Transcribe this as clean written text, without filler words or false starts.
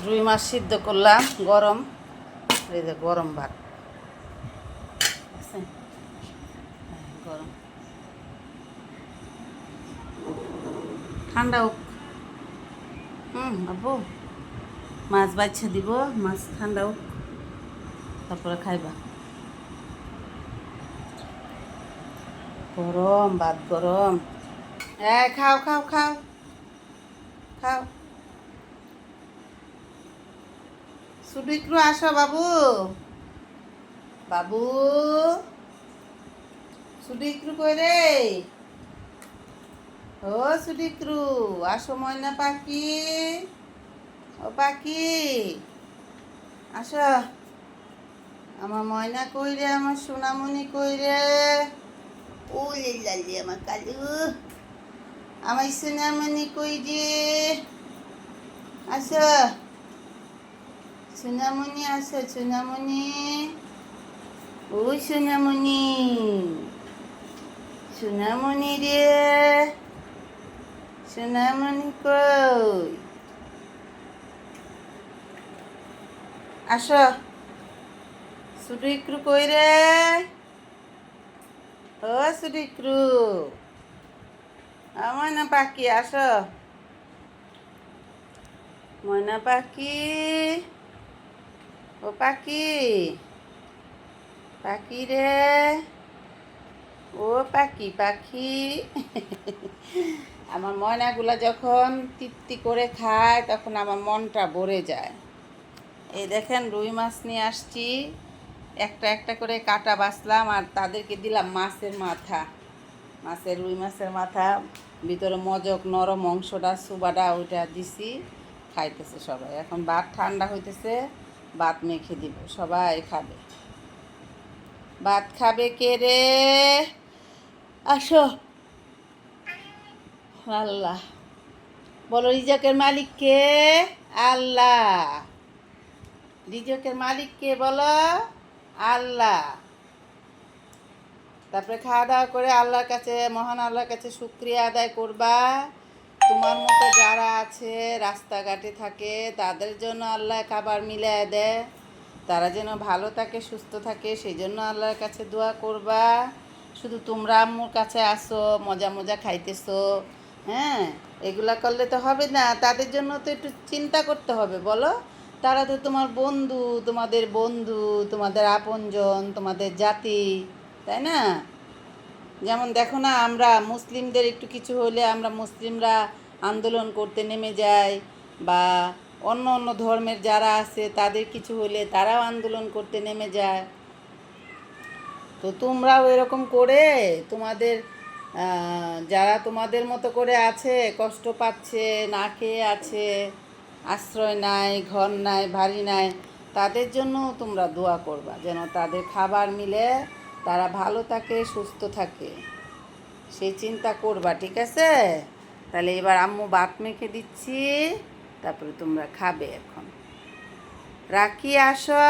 রুই মাছ সিদ্ধ করলাম, গরম, এই যে গরম ভাত গরম, ঠান্ডা হোক। আব্বু মাছ বাচ্চা দিব, মাছ ঠান্ডা হোক, তারপরে খাইবা। গরম ভাত গরম। খাও খাও খাও খাও। সুডিক্রু আসো বাবু, বাবু সুডিক্রু কই রে? ও সুডিক্রু আসো, ময়না পাখি, ও পাখি আসো। আমার ময়না কই রে? আমার সোনামণি কই রে? ওই লালি আমার কালু, আমার সোনামণি কই রে? আসো সোনামণি, আসো সোনামণি, ওই সোনামণি, সোনামণি রে, সোনামণি কই? আসো। সুডিক্রু কই রে? ও সুডিক্রু, ময়না পাখি আসো, ময়না পাখি, ও পাখি, পাখি রে, ও পাখি পাখি। আমার ময়নাগুলা যখন তৃপ্তি করে খায় তখন আমার মনটা ভরে যায়। এই দেখেন রুই মাছ নিয়ে আসছি, একটা একটা করে কাটা বাছলাম আর তাদেরকে দিলাম মাছের মাথা, মাছের রুই মাছের মাথা, ভিতরে মজক নরম অংশটা সুবাটা ওইটা দিছি, খাইতেছে সবাই। এখন ভাত ঠান্ডা হইতেছে, ভাত মেখে দিব, সবাই খাবে। ভাত খাবে কে রে? আসো। আল্লাহ বলো, রিজকের মালিক কে? আল্লাহ। রিজকের মালিক কে বলো? আল্লাহ। তারপরে খাওয়া দাওয়া করে আল্লাহর কাছে, মহান আল্লাহর কাছে শুকরিয়া আদায় করবা। তোমার মতো যারা আছে রাস্তাঘাটে থাকে তাদের জন্য আল্লাহ খাবার মিলিয়ে দেয়, তারা যেন ভালো থাকে সুস্থ থাকে, সেই জন্য আল্লাহর কাছে দোয়া করবা। শুধু তোমরা আম্মুর কাছে আসো, মজা মজা খাইতেছো, হ্যাঁ, এগুলা করলে তো হবে না, তাদের জন্য তো একটু চিন্তা করতে হবে বলো। তারা তো তোমার বন্ধু, তোমাদের বন্ধু, তোমাদের আপনজন, তোমাদের জাতি, তাই না? যেমন দেখো না, আমরা মুসলিমদের একটু কিছু হলে আমরা মুসলিমরা আন্দোলন করতে নেমে যাই, বা অন্য অন্য ধর্মের যারা আছে তাদের কিছু হলে তারাও আন্দোলন করতে নেমে যায়। তো তোমরাও এরকম করে তোমাদের যারা তোমাদের মতো করে আছে, কষ্ট পাচ্ছে, না খেয়ে আছে, আশ্রয় নাই, ঘর নাই, বাড়ি নাই, তাদের জন্য তোমরা দোয়া করবা যেন তাদের খাবার মিলে, তারা ভালো থাকে সুস্থ থাকে, সেই চিন্তা করবা, ঠিক আছে? তাহলে এবার আম্মু ভাত মেখে দিচ্ছি, তারপরে তোমরা খাবে। এখন রাখি, আসো।